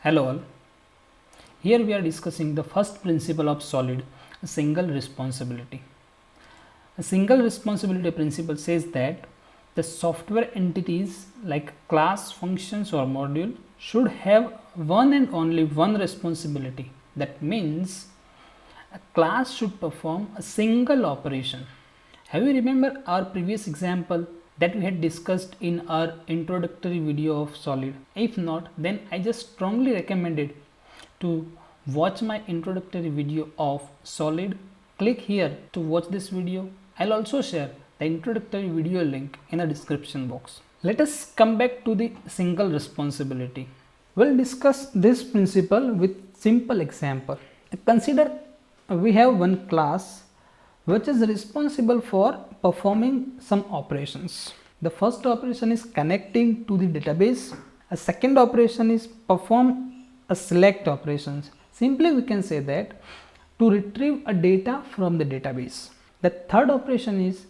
Hello all. Here we are discussing the first principle of solid, a single responsibility. A single responsibility principle says that the software entities like class, functions or module should have one and only one responsibility. That means a class should perform a single operation. Have you remember our previous example that we had discussed in our introductory video of solid? If not, then I just strongly recommended to watch my introductory video of solid. Click here to watch this video. I'll also share the introductory video link in the description box. Let us come back to the single responsibility. We'll discuss this principle with simple example. Consider we have one class which is responsible for performing some operations. The first operation is connecting to the database. A second operation is perform a select operations. Simply we can say that to retrieve a data from the database. The third operation is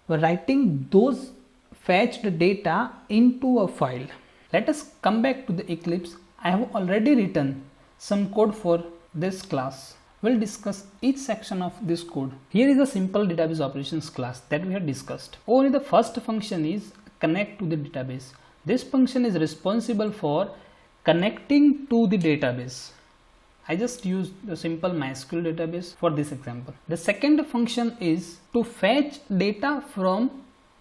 writing those fetched data into a file. Let us come back to the Eclipse. I have already written some code for this class. We'll discuss each section of this code. Here is a simple database operations class that we have discussed. Only the first function is connect to the database. This function is responsible for connecting to the database. I just used the simple MySQL database for this example. The second function is to fetch data from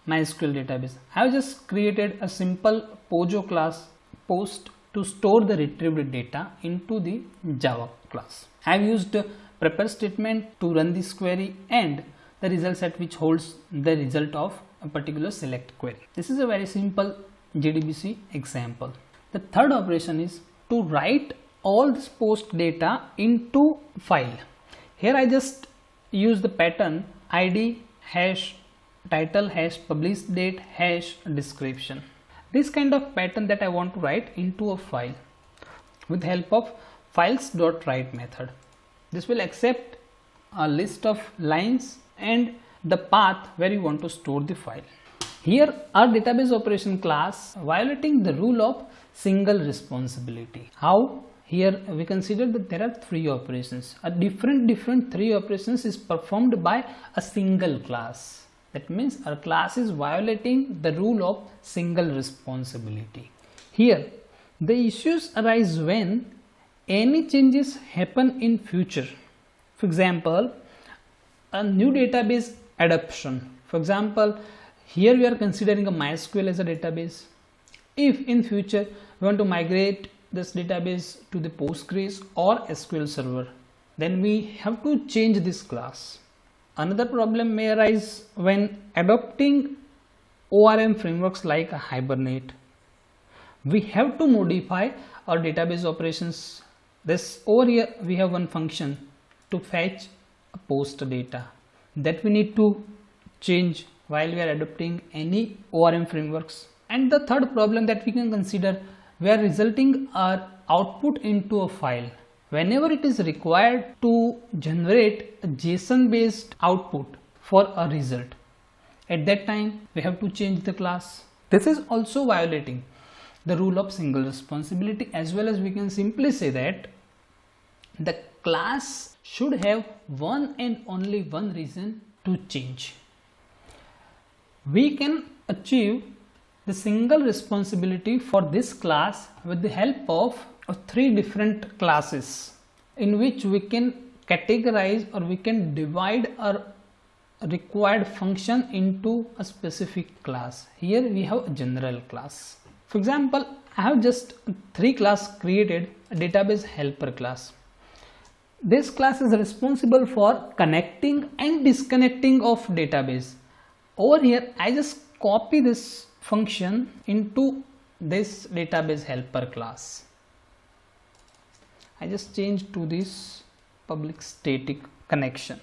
MySQL database. I have just created a simple POJO class post to store the retrieved data into the Java class. I have used prepare statement to run this query and the result set which holds the result of a particular select query. This is a very simple JDBC example. The third operation is to write all this post data into file. Here I just use the pattern id hash title hash publish date hash description. This kind of pattern that I want to write into a file with help of files.write method. This will accept a list of lines and the path where you want to store the file. Here our database operation class violating the rule of single responsibility. How? Here we consider that there are three operations. A different three operations is performed by a single class. That means our class is violating the rule of single responsibility. Here the issues arise when any changes happen in future. For example, a new database adoption. For example, here we are considering a MySQL as a database. If in future we want to migrate this database to the Postgres or SQL Server, then we have to change this class. Another problem may arise when adopting ORM frameworks like Hibernate. We have to modify our database operations. This over here we have one function to fetch a post data that we need to change while we are adopting any ORM frameworks. And the third problem that we can consider, we are resulting our output into a file. Whenever it is required to generate a JSON based output for a result, at that time we have to change the class. This is also violating the rule of single responsibility, as well as we can simply say that the class should have one and only one reason to change. We can achieve the single responsibility for this class with the help of three different classes in which we can categorize or we can divide our required function into a specific class. Here we have a general class. For example, I have just three class created, a database helper class. This class is responsible for connecting and disconnecting of database. Over here I just copy this function into this database helper class. I just change to this public static connection.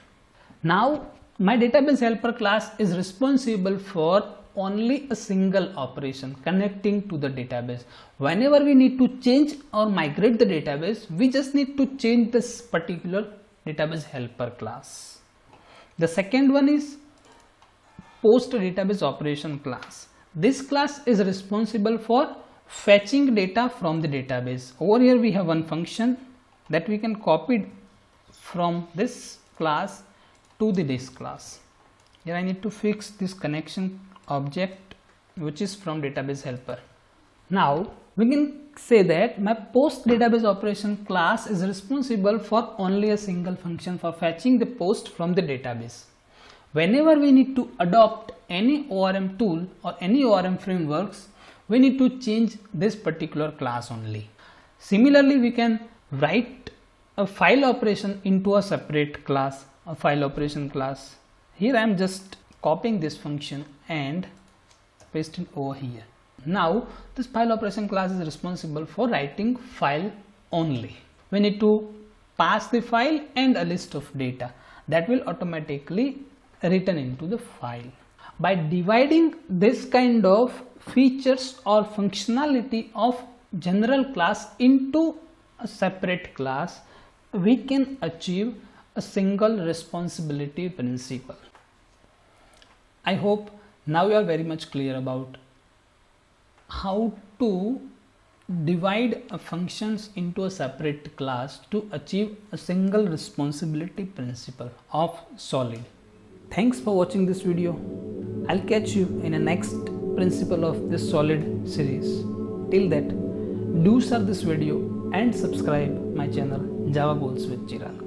Now my database helper class is responsible for only a single operation, connecting to the database. Whenever we need to change or migrate the database, we just need to change this particular database helper class. The second one is post database operation class. This class is responsible for fetching data from the database. Over here we have one function that we can copy from this class to this class. Here I need to fix this connection object which is from database helper. Now we can say that my post database operation class is responsible for only a single function for fetching the post from the database. Whenever we need to adopt any ORM tool or any ORM frameworks, we need to change this particular class only. Similarly, we can write a file operation into a separate class, a file operation class. Here I am just copying this function and pasting over here. Now this file operation class is responsible for writing file only. We need to pass the file and a list of data that will automatically return into the file. By dividing this kind of features or functionality of general class into a separate class, we can achieve a single responsibility principle. I hope now you are very much clear about how to divide functions into a separate class to achieve a single responsibility principle of Solid. Thanks for watching this video. I'll catch you in a next principle of this Solid series. Till that, do share this video and subscribe my channel Java Goals with Chirag.